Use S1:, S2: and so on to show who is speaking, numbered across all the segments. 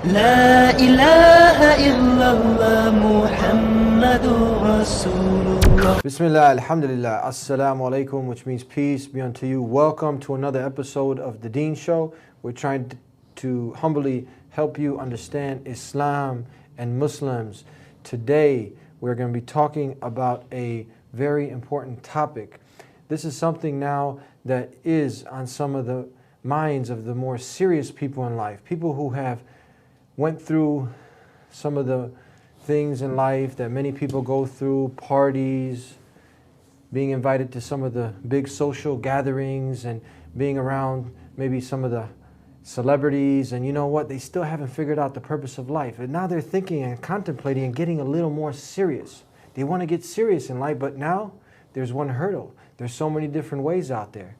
S1: لا إله إلا الله محمد رسول الله.
S2: Bismillah, alhamdulillah, assalamu alaikum, which means peace be unto you. Welcome to another episode of the Deen Show. We're trying to humbly help you understand Islam and Muslims. Today, we're going to be talking about a very important topic. This is something now that is on some of the minds of the more serious people in life. People who have went through some of the things in life that many people go through, parties, being invited to some of the big social gatherings and being around maybe some of the celebrities, and you know what, they still haven't figured out the purpose of life. And now they're thinking and contemplating and getting a little more serious. They want to get serious in life, but now there's one hurdle. There's so many different ways out there.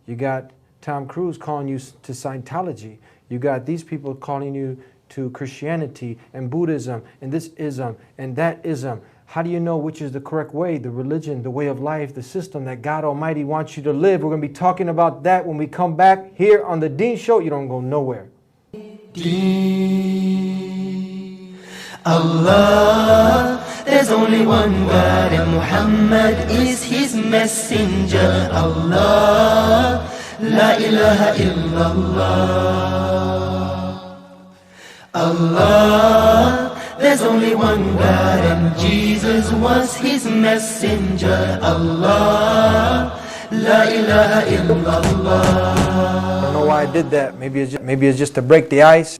S2: You got Tom Cruise calling you to Scientology. You got these people calling you to Christianity and Buddhism and this ism and that ism. How do you know which is the correct way, the religion, the way of life, the system that God Almighty wants you to live? We're going to be talking about that when we come back here on the Deen Show. You don't go nowhere.
S1: Deen. Allah, there's only one God and Muhammad is his messenger. Allah, la ilaha illallah. Allah, there's only one God and Jesus was his messenger. Allah, la ilaha illallah.
S2: I don't know why I did that. Maybe it's just to break the ice.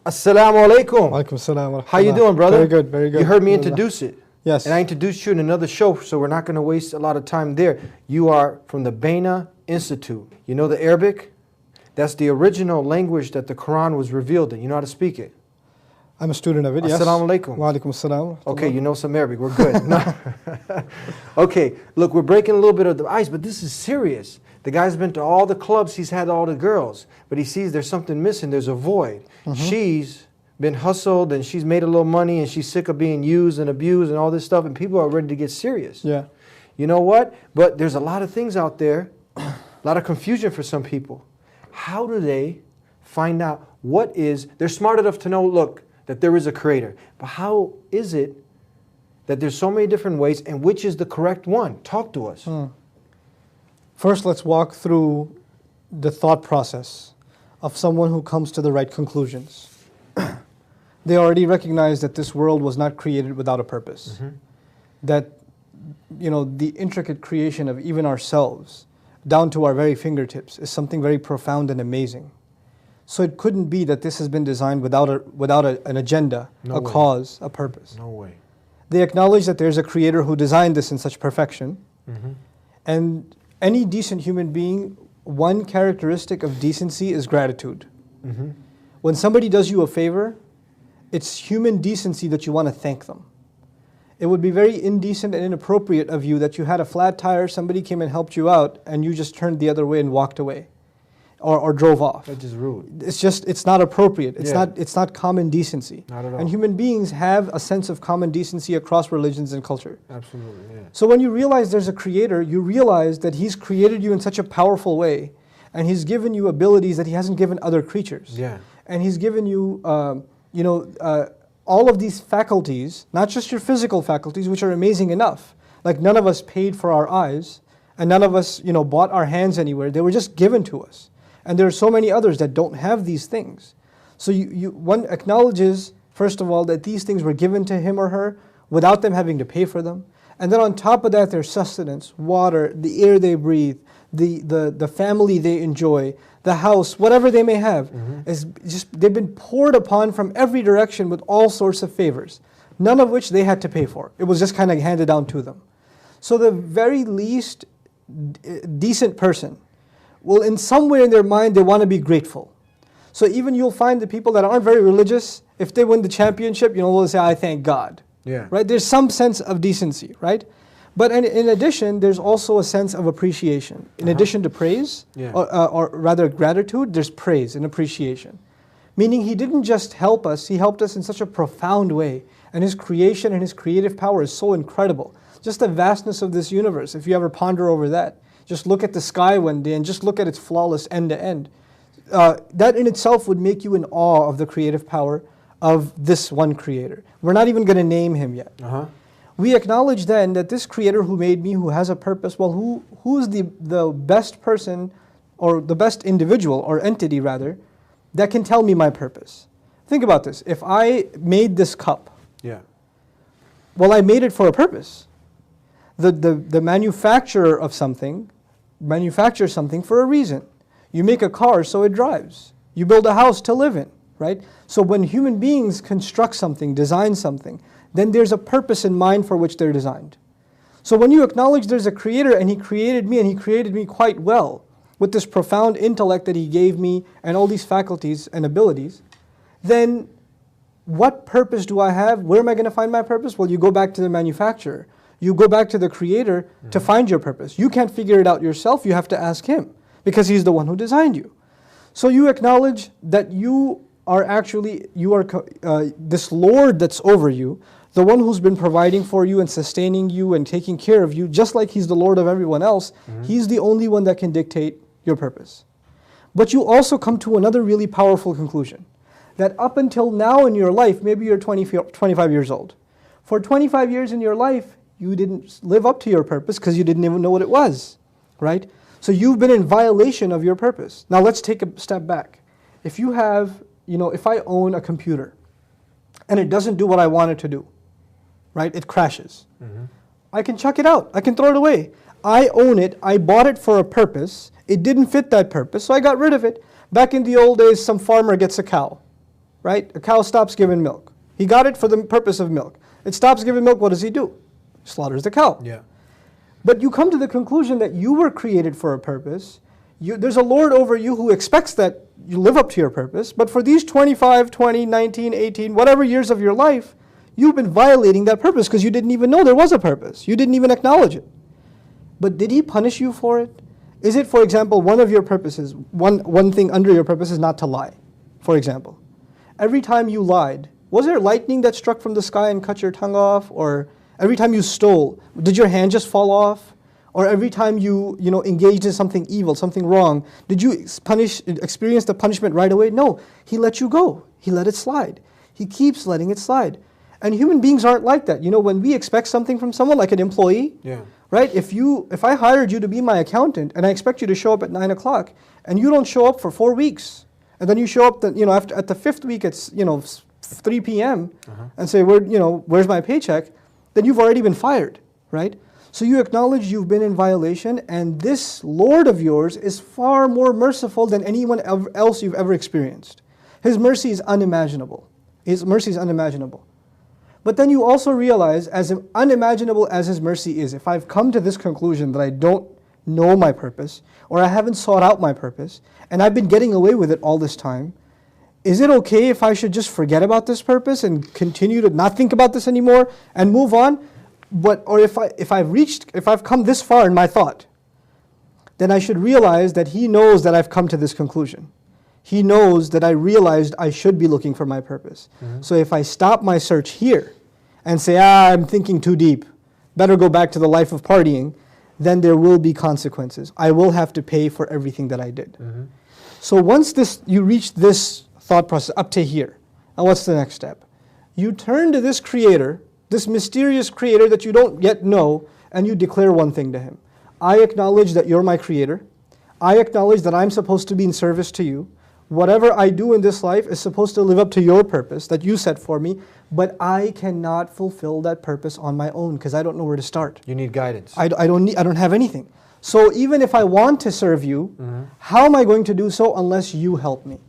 S2: Assalamu alaikum.
S3: Alaikum salam wa rahmatullah.
S2: How you doing, brother?
S3: Very good, very good.
S2: You heard me introduce it.
S3: Yes.
S2: And I introduced you in another show, so we're not going to waste a lot of time there. You are from the Baina Institute. You know the Arabic? That's the original language that the Quran was revealed in. You know how to speak it?
S3: I'm a student of it, yes.
S2: Assalamu alaikum.
S3: Wa alaikum salam.
S2: Okay, you know some Arabic. We're good. No. Okay, look, we're breaking a little bit of the ice, but this is serious. The guy's been to all the clubs, he's had all the girls, but he sees there's something missing, there's a void. She's been hustled and she's made a little money and she's sick of being used and abused and all this stuff, and people are ready to get serious.
S3: Yeah.
S2: You know what? But there's a lot of things out there, a lot of confusion for some people. How do they find out what is, they're smart enough to know, look, that there is a creator. But how is it that there's so many different ways, and which is the correct one? Talk to us.
S3: First, let's walk through the thought process of someone who comes to the right conclusions. They already recognize that this world was not created without a purpose. That, you know, the intricate creation of even ourselves, down to our very fingertips, is something very profound and amazing. So it couldn't be that this has been designed without an agenda,
S2: No
S3: a
S2: way.
S3: cause, a purpose.
S2: No way.
S3: They acknowledge that there's a creator who designed this in such perfection. And any decent human being, one characteristic of decency is gratitude. When somebody does you a favor, it's human decency that you want to thank them. It would be very indecent and inappropriate of you that you had a flat tire, somebody came and helped you out, and you just turned the other way and walked away. Or drove off.
S2: That's just rude.
S3: It's not appropriate. It's
S2: Yeah.
S3: not common decency.
S2: Not at all.
S3: And human beings have a sense of common decency across religions and culture.
S2: Absolutely, yeah.
S3: So when you realize there's a creator, you realize that he's created you in such a powerful way, and he's given you abilities that he hasn't given other creatures.
S2: Yeah.
S3: And he's given you, all of these faculties, not just your physical faculties, which are amazing enough. Like none of us paid for our eyes, and none of us, bought our hands anywhere. They were just given to us. And there are so many others that don't have these things. So one acknowledges, first of all, that these things were given to him or her without them having to pay for them. And then on top of that, their sustenance, water, the air they breathe, the family they enjoy, the house, whatever they may have, they've been poured upon from every direction with all sorts of favors, none of which they had to pay for. It was just kind of handed down to them. So the very least decent person, well, in some way in their mind, they want to be grateful. So even you'll find the people that aren't very religious, if they win the championship, they'll say, I thank God.
S2: Yeah.
S3: Right? There's some sense of decency, right? But in addition, there's also a sense of appreciation. In addition to praise, or rather gratitude, there's praise and appreciation. Meaning he didn't just help us, he helped us in such a profound way. And his creation and his creative power is so incredible. Just the vastness of this universe, if you ever ponder over that. Just look at the sky one day and just look at its flawless end to end. that in itself would make you in awe of the creative power of this one creator. We're not even going to name him yet. We acknowledge then that this creator who made me, who has a purpose, well, who is the best person, or the best individual, or entity rather, that can tell me my purpose? Think about this. If I made this cup, well, I made it for a purpose. The manufacturer of something manufactures something for a reason. You make a car so it drives. You build a house to live in, right? So when human beings construct something, design something, then there's a purpose in mind for which they're designed. So when you acknowledge there's a creator and he created me, and he created me quite well, with this profound intellect that he gave me and all these faculties and abilities, then what purpose do I have? Where am I going to find my purpose? Well, you go back to the manufacturer. You go back to the creator to find your purpose. You can't figure it out yourself. You have to ask him, because he's the one who designed you. So you acknowledge that you are actually, this Lord that's over you, the one who's been providing for you and sustaining you and taking care of you, just like he's the Lord of everyone else, he's the only one that can dictate your purpose. But you also come to another really powerful conclusion, that up until now in your life, maybe you're 25 years old. For 25 years in your life, you didn't live up to your purpose because you didn't even know what it was, right? So you've been in violation of your purpose. Now let's take a step back. If you have, if I own a computer and it doesn't do what I want it to do, right? It crashes. I can chuck it out. I can throw it away. I own it. I bought it for a purpose. It didn't fit that purpose, so I got rid of it. Back in the old days, some farmer gets a cow, right? A cow stops giving milk. He got it for the purpose of milk. It stops giving milk, what does he do? Slaughters the cow. But you come to the conclusion that you were created for a purpose. There's a Lord over you who expects that you live up to your purpose, but for these 25, 20, 19, 18, whatever years of your life, you've been violating that purpose because you didn't even know there was a purpose. You didn't even acknowledge it. But did he punish you for it? Is it, for example, one of your purposes, one thing under your purpose is not to lie, for example? Every time you lied, was there lightning that struck from the sky and cut your tongue off? Or every time you stole, did your hand just fall off? Or every time you engaged in something evil, something wrong, did you experience the punishment right away? No, he let you go. He let it slide. He keeps letting it slide. And human beings aren't like that. When we expect something from someone, like an employee, right? If I hired you to be my accountant and I expect you to show up at 9 o'clock and you don't show up for 4 weeks, and then you show up at the 5th week it's 3 p.m. and say, where's my paycheck? Then you've already been fired, right? So you acknowledge you've been in violation, and this Lord of yours is far more merciful than anyone else you've ever experienced. His mercy is unimaginable. His mercy is unimaginable. But then you also realize, as unimaginable as his mercy is, if I've come to this conclusion that I don't know my purpose, or I haven't sought out my purpose, and I've been getting away with it all this time, is it okay if I should just forget about this purpose and continue to not think about this anymore and move on? Or if I've come this far in my thought, then I should realize that he knows that I've come to this conclusion. He knows that I realized I should be looking for my purpose. So if I stop my search here and say, I'm thinking too deep, better go back to the life of partying, then there will be consequences. I will have to pay for everything that I did. So once you reach this thought process up to here, and what's the next step? You turn to this creator, this mysterious creator that you don't yet know, and you declare one thing to him. I acknowledge that you're my creator. I acknowledge that I'm supposed to be in service to you. Whatever I do in this life is supposed to live up to your purpose that you set for me, but I cannot fulfill that purpose on my own because I don't know where to start.
S2: You need guidance.
S3: I don't have anything. So even if I want to serve you, how am I going to do so unless you help me?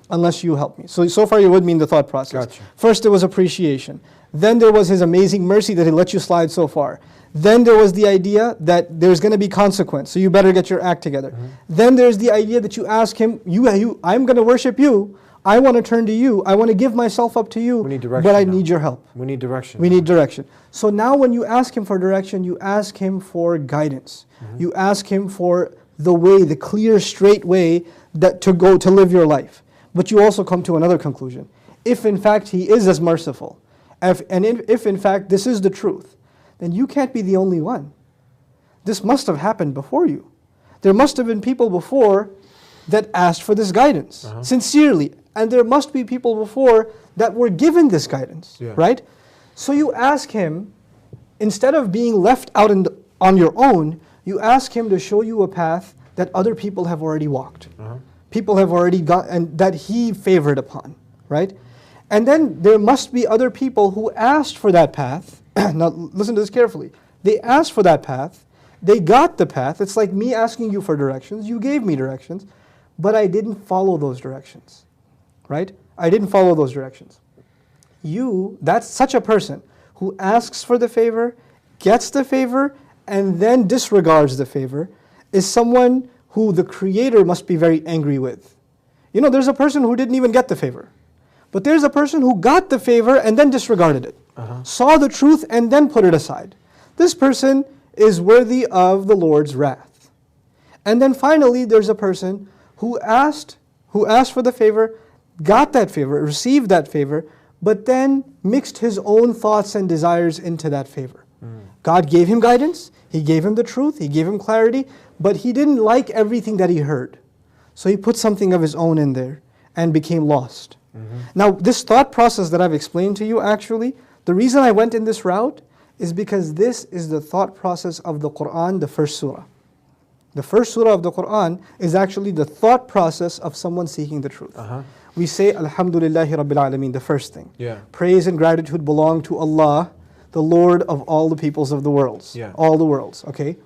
S3: Unless you help me. So far you're with me in the thought process.
S2: Gotcha.
S3: First there was appreciation. Then there was his amazing mercy that he let you slide so far. Then there was the idea that there's going to be consequence, so you better get your act together. Then there's the idea that you ask him, I'm going to worship you, I want to turn to you, I want to give myself up to you,
S2: we need direction
S3: but I
S2: now.
S3: need your help.
S2: We need direction.
S3: We need direction. So now when you ask him for direction, you ask him for guidance. You ask him for the way, the clear, straight way to live your life. But you also come to another conclusion. If in fact he is as merciful, if in fact this is the truth, then you can't be the only one. This must have happened before you. There must have been people before that asked for this guidance sincerely. And there must be people before that were given this guidance, right? So you ask him, instead of being left out on your own, you ask him to show you a path that other people have already walked. People have already got, and that he favored upon, right? And then there must be other people who asked for that path. Now listen to this carefully. They asked for that path. They got the path. It's like me asking you for directions. You gave me directions, but I didn't follow those directions, right? I didn't follow those directions. That's such a person who asks for the favor, gets the favor, and then disregards the favor, is someone who the Creator must be very angry with. You know, there's a person who didn't even get the favor, but there's a person who got the favor and then disregarded it, saw the truth and then put it aside. This person is worthy of the Lord's wrath. And then finally, there's a person who asked for the favor, got that favor, received that favor, but then mixed his own thoughts and desires into that favor. God gave him guidance, He gave him the truth, He gave him clarity, but he didn't like everything that he heard. So he put something of his own in there and became lost. Now, this thought process that I've explained to you, actually, the reason I went in this route is because this is the thought process of the Quran, the first surah. The first surah of the Quran is actually the thought process of someone seeking the truth. We say, Alhamdulillahi Rabbil Alameen, the first thing. Praise and gratitude belong to Allah, the Lord of all the peoples of the worlds. All the worlds, okay?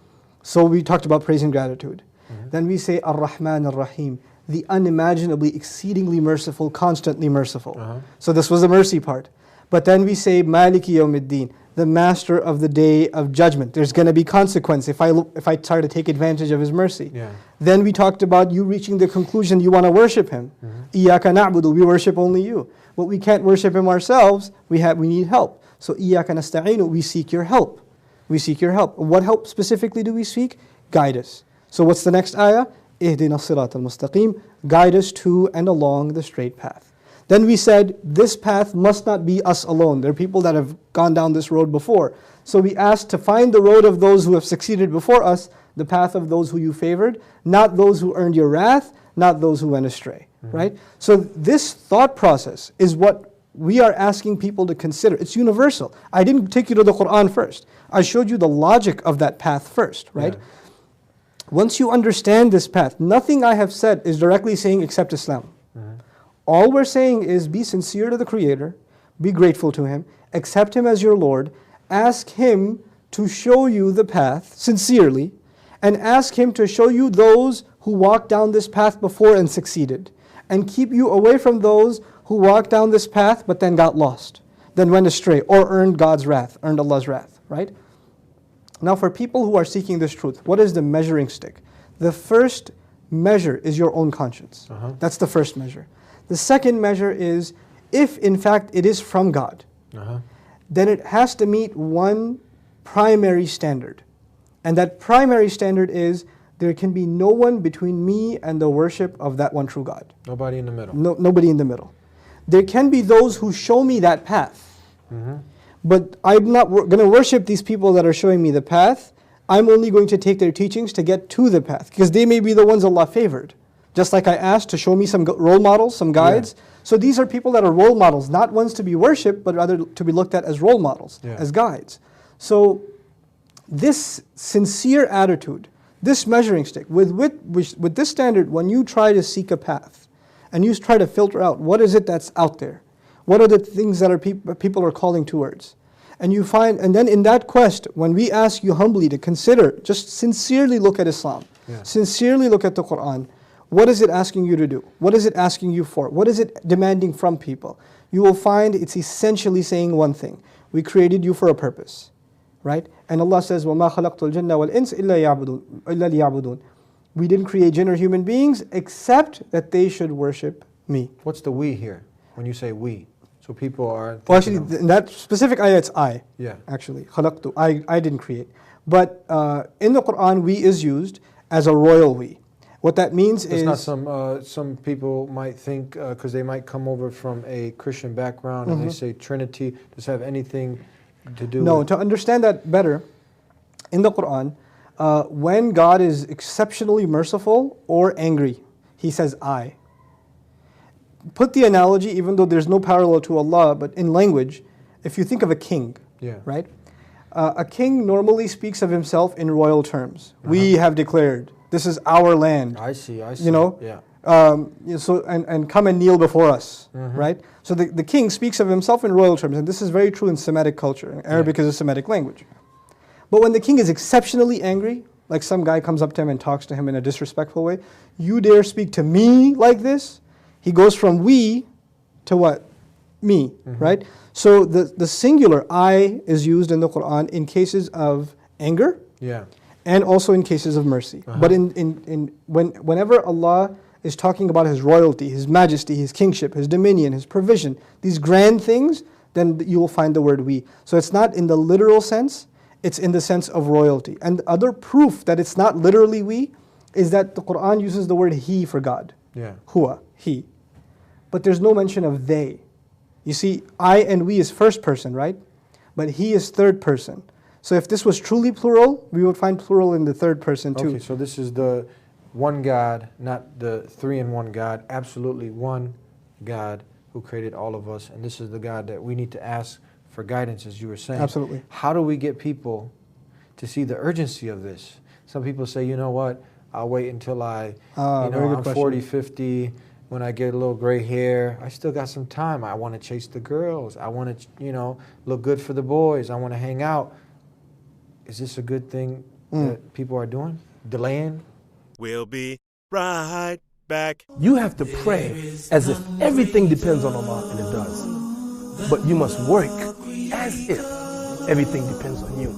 S3: So we talked about praise and gratitude. Then we say, Ar-Rahman Ar-Rahim, the unimaginably, exceedingly merciful, constantly merciful. So this was the mercy part. But then we say, Maliki Yawmiddin, the master of the day of judgment. There's going to be consequence if I try to take advantage of His mercy. Then we talked about you reaching the conclusion you want to worship Him. Iyaka na'budu, we worship only You. But we can't worship Him ourselves, we need help. So Iyaka nasta'inu, we seek Your help. We seek Your help. What help specifically do we seek? Guide us. So what's the next ayah? Ihdina sirat al-mustaqim, guide us to and along the straight path. Then we said, this path must not be us alone. There are people that have gone down this road before. So we asked to find the road of those who have succeeded before us, the path of those who You favored, not those who earned Your wrath, not those who went astray. Right? So this thought process is what we are asking people to consider. It's universal. I didn't take you to the Quran first. I showed you the logic of that path first, right? Once you understand this path, nothing I have said is directly saying accept Islam. All we're saying is be sincere to the Creator, be grateful to Him, accept Him as your Lord, ask Him to show you the path sincerely, and ask Him to show you those who walked down this path before and succeeded, and keep you away from those who walked down this path but then got lost, then went astray, or earned God's wrath, earned Allah's wrath, right? Now for people who are seeking this truth, what is the measuring stick? The first measure is your own conscience. That's the first measure. The second measure is, if in fact it is from God, then it has to meet one primary standard. And that primary standard is, there can be no one between me and the worship of that one true God.
S2: Nobody in the middle.
S3: Nobody in the middle. There can be those who show me that path. But I'm not going to worship these people that are showing me the path. I'm only going to take their teachings to get to the path, because they may be the ones Allah favored. Just like I asked to show me some role models, some guides. So these are people that are role models, not ones to be worshipped, but rather to be looked at as role models, as guides. So this sincere attitude, this measuring stick, with this standard, when you try to seek a path, and you try to filter out what is it that's out there, what are the things that people are calling towards, and you find, and then in that quest, when we ask you humbly to consider, just sincerely look at Islam, sincerely look at the Quran. What is it asking you to do? What is it asking you for? What is it demanding from people? You will find it's essentially saying one thing: we created you for a purpose, right? And Allah says, وَمَا خَلَقْتُ الْجِنَّ وَالْإِنسَ إِلَّا لِيَعْبُدُونَ. We didn't create jinn or human beings except that they should worship Me.
S2: What's the we here? When you say we, so people are.
S3: Well, actually, in that specific ayah, it's I. Actually, خَلَقْتُ. I didn't create. But in the Quran, we is used as a royal we. What that means is...
S2: It's not some people might think, because they might come over from a Christian background and they say Trinity, does have anything to do with...
S3: No, to understand that better, in the Quran, when God is exceptionally merciful or angry, he says I. Put the analogy, even though there's no parallel to Allah, but in language, if you think of a king, right? A king normally speaks of himself in royal terms. We have declared, this is our land.
S2: I see.
S3: You know? So and come and kneel before us, right? So the king speaks of himself in royal terms, and this is very true in Semitic culture. Arabic is a Semitic language. But when the king is exceptionally angry, like some guy comes up to him and talks to him in a disrespectful way, you dare speak to me like this? He goes from we to what? Me, right? So the singular I is used in the Quran in cases of anger, and also in cases of mercy. But whenever Allah is talking about His royalty, His majesty, His kingship, His dominion, His provision, these grand things, then you will find the word we. So it's not in the literal sense, it's in the sense of royalty. And the other proof that it's not literally we is that the Quran uses the word He for God. Huwa, He. But there's no mention of they. You see, I and we is first person, right? But He is third person. So if this was truly plural, we would find plural in the third person too.
S2: Okay, so this is the one God, not the three-in-one God, absolutely one God who created all of us. And this is the God that we need to ask for guidance, as you were saying.
S3: Absolutely.
S2: How do we get people to see the urgency of this? Some people say, you know what, I'll wait until I'm 40, 50, when I get a little gray hair. I still got some time. I want to chase the girls. I want to, look good for the boys. I want to hang out. Is this a good thing that people are doing? Delaying?
S4: We'll be right back.
S5: You have to pray as if everything depends on Allah, and it does. But you must work as if everything depends on you,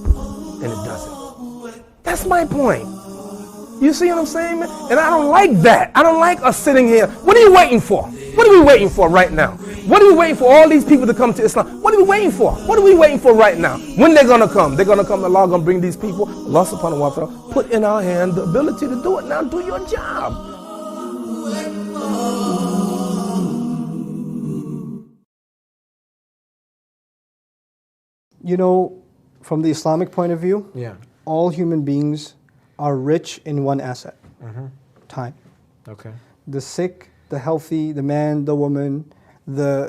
S5: and it doesn't. That's my point. You see what I'm saying, man? And I don't like that. I don't like us sitting here. What are you waiting for? What are we waiting for right now? What are we waiting for all these people to come to Islam? What are we waiting for? What are we waiting for right now? When they're going to come? They're going to come. Allah going to bring these people. Allah subhanahu wa ta'ala put in our hand the ability to do it. Now do your job.
S3: You know, from the Islamic point of view, all human beings are rich in one asset, time.
S2: Okay.
S3: The sick, the healthy, the man, the woman, the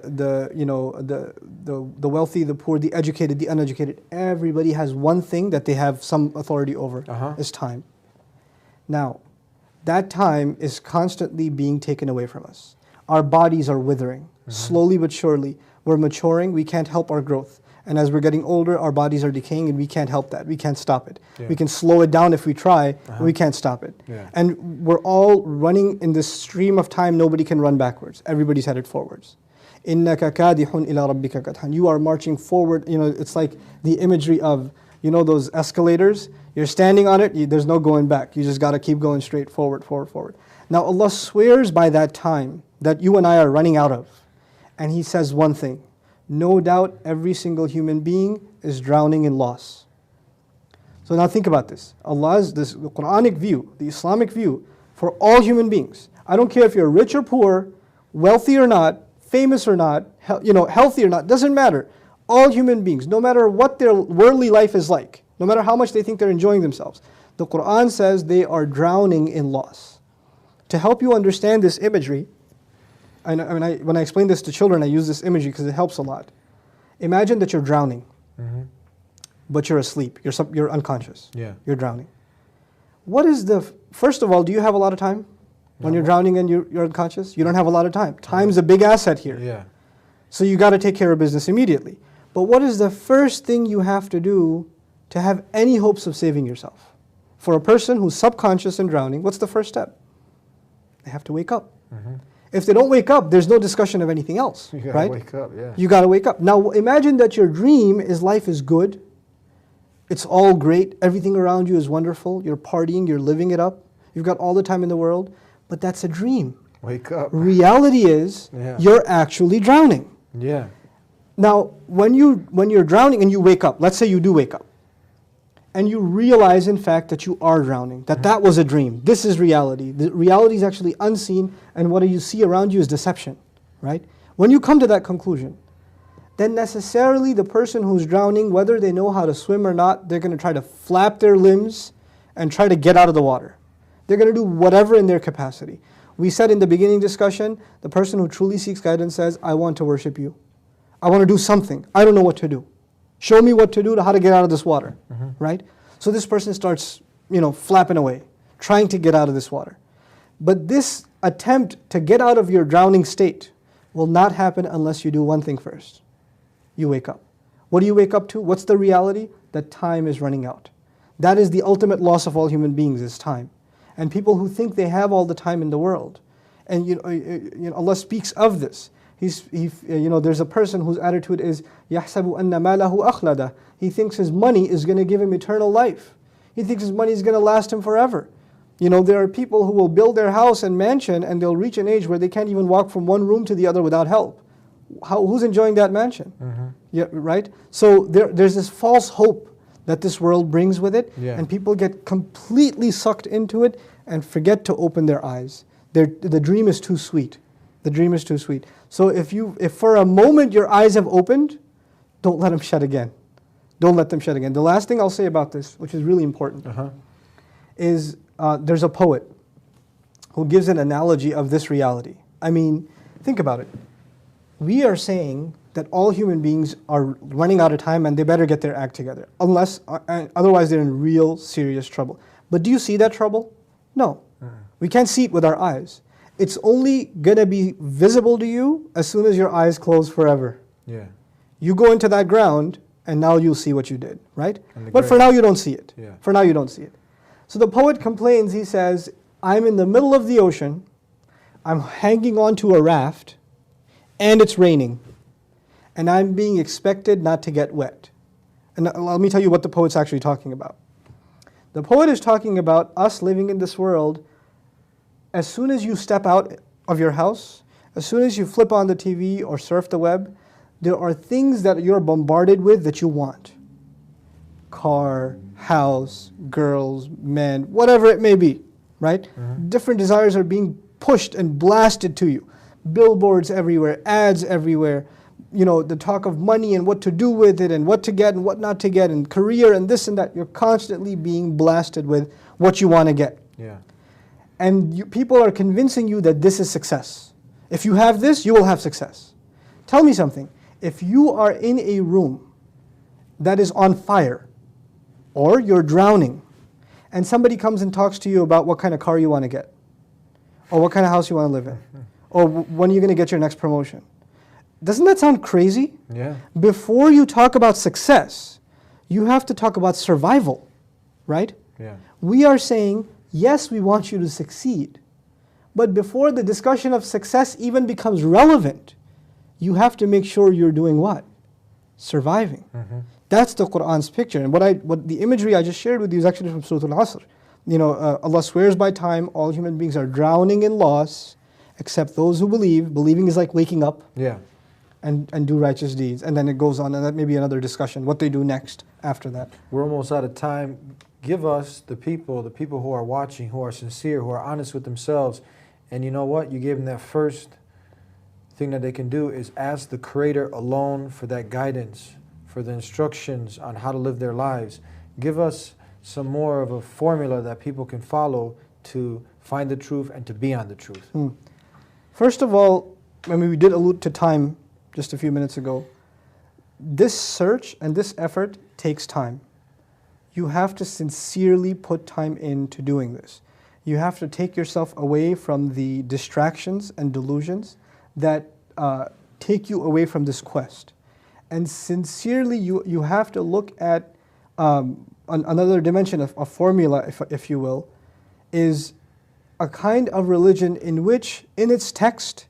S3: wealthy, the poor, the educated, the uneducated. Everybody has one thing that they have some authority over, is time. Now, that time is constantly being taken away from us. Our bodies are withering, slowly but surely. We're maturing, we can't help our growth. And as we're getting older, our bodies are decaying, and we can't help that. We can't stop it. We can slow it down if we try, but we can't stop it. And we're all running in this stream of time. Nobody can run backwards. Everybody's headed forwards. إِنَّكَ كَادِحٌ إِلَىٰ رَبِّكَ كَدْحًا. You are marching forward. It's like the imagery of, those escalators. You're standing on it, there's no going back. You just got to keep going straight forward, forward, forward. Now Allah swears by that time that you and I are running out of. And He says one thing. No doubt every single human being is drowning in loss. So now think about this. the Quranic view, the Islamic view for all human beings. I don't care if you're rich or poor, wealthy or not, famous or not, healthy or not, doesn't matter. All human beings, no matter what their worldly life is like, no matter how much they think they're enjoying themselves, the Quran says they are drowning in loss. To help you understand this imagery, when I explain this to children, I use this imagery because it helps a lot. Imagine that you're drowning, but you're asleep. You're unconscious. You're drowning. First of all, do you have a lot of time? When you're drowning and you're unconscious? You don't have a lot of time. Time's a big asset here. So you got to take care of business immediately. But what is the first thing you have to do to have any hopes of saving yourself? For a person who's subconscious and drowning, what's the first step? They have to wake up. If they don't wake up, there's no discussion of anything else,
S2: You gotta
S3: right?
S2: wake up,
S3: You got to wake up. Now imagine that your dream is life is good. It's all great. Everything around you is wonderful. You're partying, you're living it up. You've got all the time in the world. But that's a dream.
S2: Wake up.
S3: Reality is you're actually drowning. Now, when you're drowning and you wake up, let's say you do wake up, and you realize, in fact, that you are drowning, that was a dream. This is reality. The reality is actually unseen, and what you see around you is deception, right? When you come to that conclusion, then necessarily the person who's drowning, whether they know how to swim or not, they're going to try to flap their limbs and try to get out of the water. They're going to do whatever in their capacity. We said in the beginning discussion, the person who truly seeks guidance says, I want to worship you. I want to do something. I don't know what to do. Show me what to do, how to get out of this water, right? So this person starts, flapping away, trying to get out of this water. But this attempt to get out of your drowning state will not happen unless you do one thing first. You wake up. What do you wake up to? What's the reality? That time is running out. That is the ultimate loss of all human beings, is time. And people who think they have all the time in the world, and Allah speaks of this. There's a person whose attitude is يَحْسَبُ أَنَّ مَالَهُ أَخْلَدَهُ. He thinks his money is going to give him eternal life. He thinks his money is going to last him forever. There are people who will build their house and mansion and they'll reach an age where they can't even walk from one room to the other without help. Who's enjoying that mansion? Yeah, right? So there's this false hope that this world brings with it, and people get completely sucked into it and forget to open their eyes. The dream is too sweet. The dream is too sweet. So if for a moment your eyes have opened, don't let them shut again. Don't let them shut again. The last thing I'll say about this, which is really important, is there's a poet who gives an analogy of this reality. I mean, think about it. We are saying that all human beings are running out of time and they better get their act together, otherwise they're in real serious trouble. But do you see that trouble? No. We can't see it with our eyes. It's only going to be visible to you as soon as your eyes close forever. Yeah. You go into that ground and now you'll see what you did, right? But for now you don't see it. Yeah. For now you don't see it. So the poet complains, he says, I'm in the middle of the ocean, I'm hanging onto a raft, and it's raining, and I'm being expected not to get wet. And let me tell you what the poet's actually talking about. The poet is talking about us living in this world. As soon as you step out of your house, as soon as you flip on the TV or surf the web, there are things that you're bombarded with that you want. Car, house, girls, men, whatever it may be, right? Different desires are being pushed and blasted to you. Billboards everywhere, ads everywhere, the talk of money and what to do with it and what to get and what not to get and career and this and that. You're constantly being blasted with what you want to get. Yeah. And people are convincing you that this is success. If you have this, you will have success. Tell me something. If you are in a room that is on fire, or you're drowning, and somebody comes and talks to you about what kind of car you want to get, or what kind of house you want to live in, or when you're going to get your next promotion. Doesn't that sound crazy? Yeah. Before you talk about success, you have to talk about survival, right? Yeah. We are saying, yes, we want you to succeed, but before the discussion of success even becomes relevant, you have to make sure you're doing what? Surviving. That's the Qur'an's picture. And what the imagery I just shared with you is actually from Surah Al-Asr. Allah swears by time, all human beings are drowning in loss, except those who believe. Believing is like waking up and do righteous deeds. And then it goes on, and that may be another discussion, what they do next after that.
S2: We're almost out of time. Give us the people who are watching, who are sincere, who are honest with themselves. And you know what? You gave them that first thing that they can do is ask the Creator alone for that guidance, for the instructions on how to live their lives. Give us some more of a formula that people can follow to find the truth and to be on the truth.
S3: First of all, we did allude to time just a few minutes ago. This search and this effort takes time. You have to sincerely put time into doing this. You have to take yourself away from the distractions and delusions that take you away from this quest. And sincerely, you have to look at another dimension of a formula, if you will, is a kind of religion in which, in its text,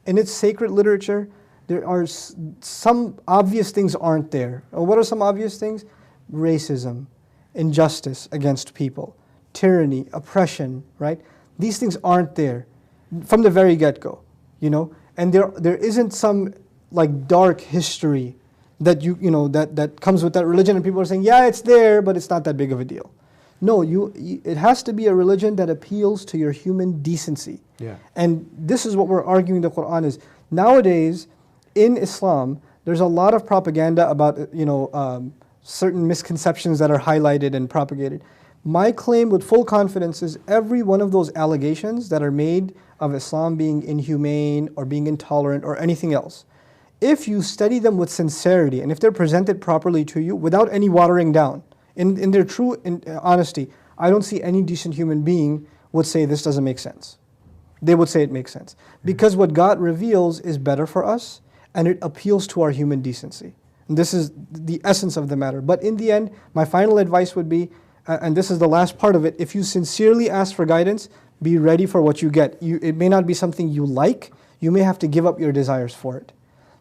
S3: in its sacred literature, there are some obvious things aren't there. What are some obvious things? Racism, injustice against people, tyranny, oppression, right? These things aren't there from the very get-go, And there isn't some like dark history that that comes with that religion, and people are saying, yeah, it's there, but it's not that big of a deal. No, it has to be a religion that appeals to your human decency. Yeah. And this is what we're arguing the Qur'an is. Nowadays, in Islam, there's a lot of propaganda about certain misconceptions that are highlighted and propagated. My claim with full confidence is every one of those allegations that are made of Islam being inhumane or being intolerant or anything else, if you study them with sincerity and if they're presented properly to you without any watering down, in their true honesty, I don't see any decent human being would say this doesn't make sense. They would say it makes sense. Because what God reveals is better for us and it appeals to our human decency. And this is the essence of the matter. But in the end, my final advice would be, and this is the last part of it, if you sincerely ask for guidance, be ready for what you get. It may not be something you like, you may have to give up your desires for it.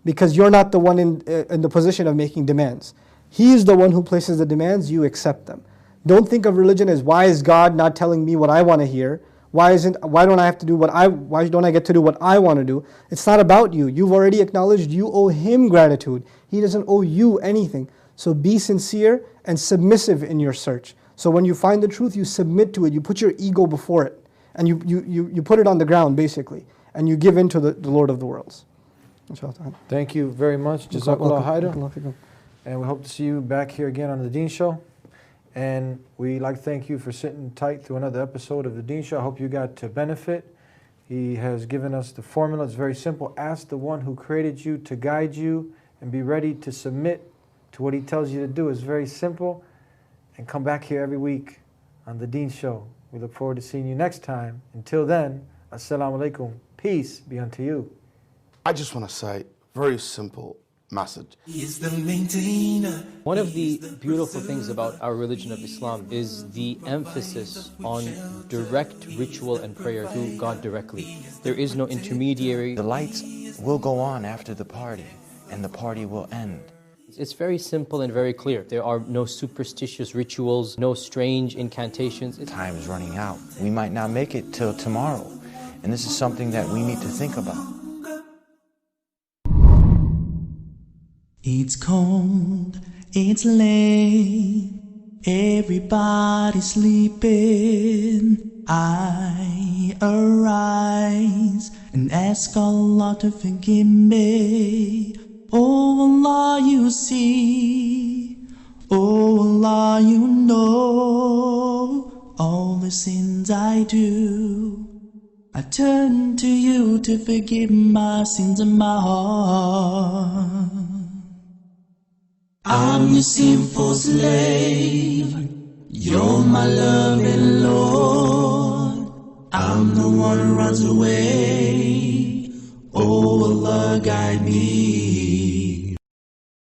S3: Because you're not the one in the position of making demands. He is the one who places the demands, you accept them. Don't think of religion as, why is God not telling me what I want to hear? Why don't I get to do what I want to do? It's not about you. You've already acknowledged you owe Him gratitude. He doesn't owe you anything. So be sincere and submissive in your search. So when you find the truth, you submit to it. You put your ego before it. And you put it on the ground, basically. And you give in to the Lord of the worlds.
S2: Thank you very much. Jazakallah khairan. And we hope to see you back here again on the Deen Show. And we like to thank you for sitting tight through another episode of the Deen Show. I hope you got to benefit. He has given us the formula. It's very simple. Ask the one who created you to guide you and be ready to submit to what He tells you to do. It's very simple. And come back here every week on the Deen Show. We look forward to seeing you next time. Until then, Assalamu alaikum. Peace be unto you.
S6: I just want to say, very simple message.
S7: One of the beautiful things about our religion of Islam is the emphasis on direct ritual and prayer to God directly. There is no intermediary.
S8: The lights will go on after the party, and the party will end.
S7: It's very simple and very clear. There are no superstitious rituals, no strange incantations.
S8: Time is running out. We might not make it till tomorrow, and this is something that we need to think about.
S1: It's cold, it's late, everybody's sleeping. I arise and ask Allah to forgive me. Oh Allah, you see, oh Allah, you know all the sins I do. I turn to you to forgive my sins in my heart. I'm your sinful slave, you're my loving Lord. I'm the one who runs away, oh Allah, guide me.